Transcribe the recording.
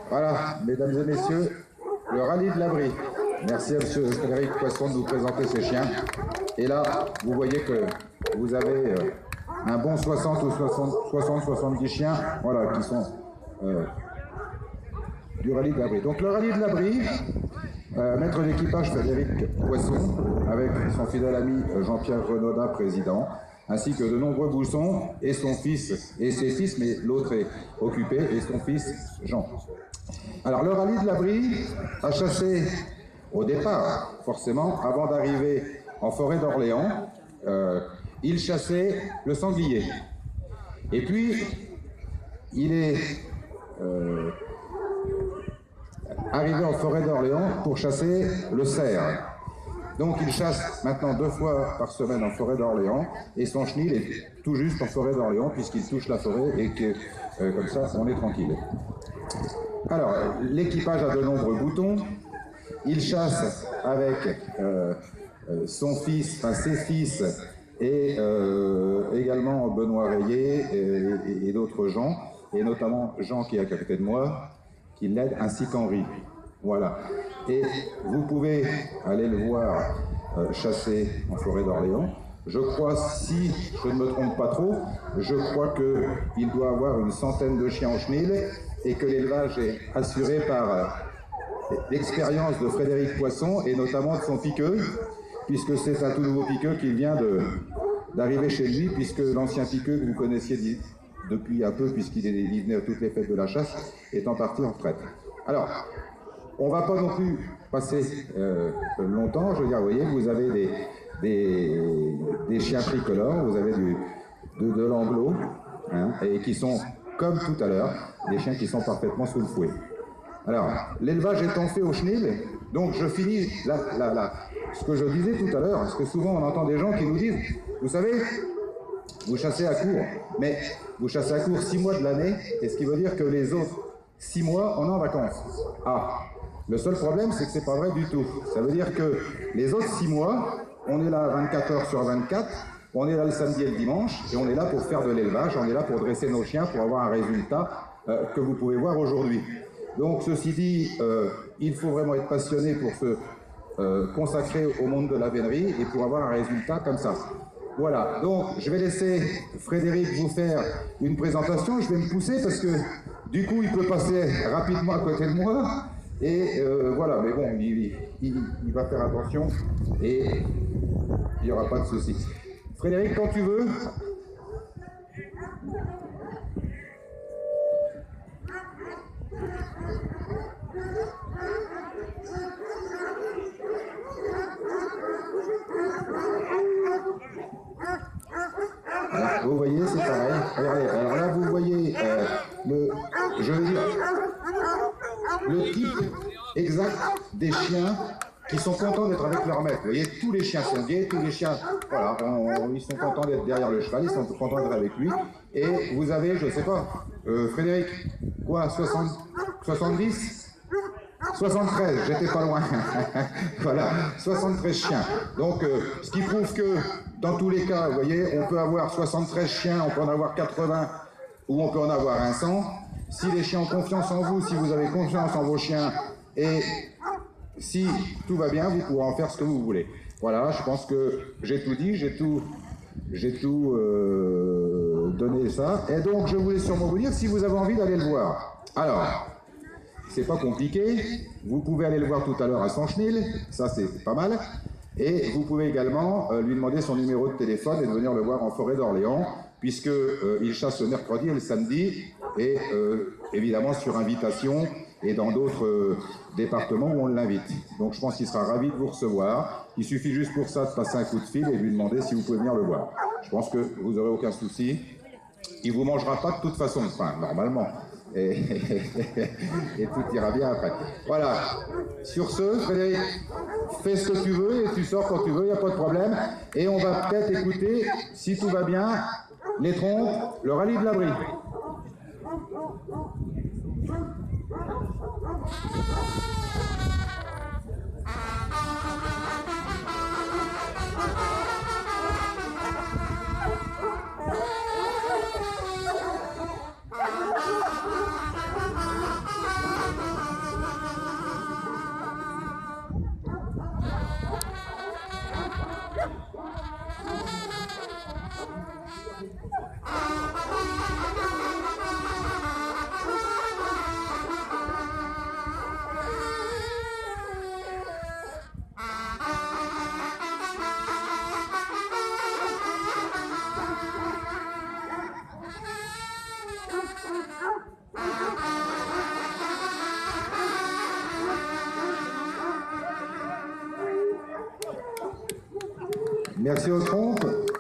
Voilà, mesdames et messieurs, le rallye de l'abri. Merci à monsieur Frédéric Poisson de nous présenter ces chiens. Et là, vous voyez que vous avez un bon 60 ou 70 chiens, voilà, qui sont du rallye de l'abri. Donc le rallye de l'abri, maître d'équipage Frédéric Poisson, avec son fidèle ami Jean-Pierre Renaudin, président, ainsi que de nombreux boussons, et son fils, et ses fils, mais l'autre est occupé, et son fils Jean. Alors le rallye de l'abri a chassé au départ, forcément, avant d'arriver en forêt d'Orléans, il chassait le sanglier. Et puis, il est arrivé en forêt d'Orléans pour chasser le cerf. Donc il chasse maintenant 2 fois par semaine en forêt d'Orléans, et son chenil est tout juste en forêt d'Orléans puisqu'il touche la forêt et que comme ça on est tranquille. Alors l'équipage a de nombreux boutons, il chasse avec son fils, enfin ses fils, et également Benoît Rayet et d'autres gens, et notamment Jean qui est à côté de moi, qui l'aide, ainsi qu'Henri. Voilà. Et vous pouvez aller le voir chasser en forêt d'Orléans. Je crois, si je ne me trompe pas trop, je crois qu'il doit avoir une centaine de chiens en chenil et que l'élevage est assuré par l'expérience de Frédéric Poisson et notamment de son piqueux, puisque c'est un tout nouveau piqueux qui vient d'arriver chez lui, puisque l'ancien piqueux que vous connaissiez depuis un peu, puisqu'il venait à toutes les fêtes de la chasse, est en partie en retraite. Alors, on ne va pas non plus passer longtemps, je veux dire, vous voyez, vous avez des chiens tricolores, vous avez de l'anglo, hein, et qui sont, comme tout à l'heure, des chiens qui sont parfaitement sous le fouet. Alors, l'élevage étant fait au chenil, donc je finis ce que je disais tout à l'heure, parce que souvent on entend des gens qui nous disent, vous savez, vous chassez à court, mais vous chassez à court 6 mois de l'année, et ce qui veut dire que les autres 6 mois, on est en vacances. Ah, le seul problème, c'est que c'est pas vrai du tout. Ça veut dire que les autres 6 mois, on est là 24 heures sur 24, on est là le samedi et le dimanche, et on est là pour faire de l'élevage, on est là pour dresser nos chiens, pour avoir un résultat que vous pouvez voir aujourd'hui. Donc, ceci dit, il faut vraiment être passionné pour se consacrer au monde de la vénerie et pour avoir un résultat comme ça. Voilà, donc je vais laisser Frédéric vous faire une présentation. Je vais me pousser parce que du coup il peut passer rapidement à côté de moi. Et voilà, mais bon, il va faire attention et il n'y aura pas de souci. Frédéric, quand tu veux. Alors, vous voyez, c'est pareil. Regardez, alors là, vous voyez le type exact des chiens qui sont contents d'être avec leur maître. Vous voyez, tous les chiens sont gays, tous les chiens, voilà, ils sont contents d'être derrière le cheval, ils sont contents d'être avec lui. Et vous avez, je sais pas, Frédéric, quoi, 70 73, j'étais pas loin. Voilà, 73 chiens. Donc, ce qui prouve que, dans tous les cas, vous voyez, on peut avoir 73 chiens, on peut en avoir 80, ou on peut en avoir un 100. Si les chiens ont confiance en vous, si vous avez confiance en vos chiens, et si tout va bien, vous pourrez en faire ce que vous voulez. Voilà, je pense que j'ai tout dit, j'ai tout donné ça. Et donc, je voulais sûrement vous dire si vous avez envie d'aller le voir. Alors, c'est pas compliqué, vous pouvez aller le voir tout à l'heure à son chenil, ça c'est pas mal, et vous pouvez également lui demander son numéro de téléphone et de venir le voir en forêt d'Orléans, puisque il chasse le mercredi et le samedi, et évidemment sur invitation, et dans d'autres départements où on l'invite. Donc je pense qu'il sera ravi de vous recevoir, il suffit juste pour ça de passer un coup de fil et de lui demander si vous pouvez venir le voir. Je pense que vous n'aurez aucun souci, il ne vous mangera pas de toute façon, enfin normalement. Et tout ira bien après. Voilà. Sur ce, Frédéric, fais ce que tu veux et tu sors quand tu veux, il n'y a pas de problème. Et on va peut-être écouter, si tout va bien, les trompes, le rallye de l'abri. Merci aux trompes.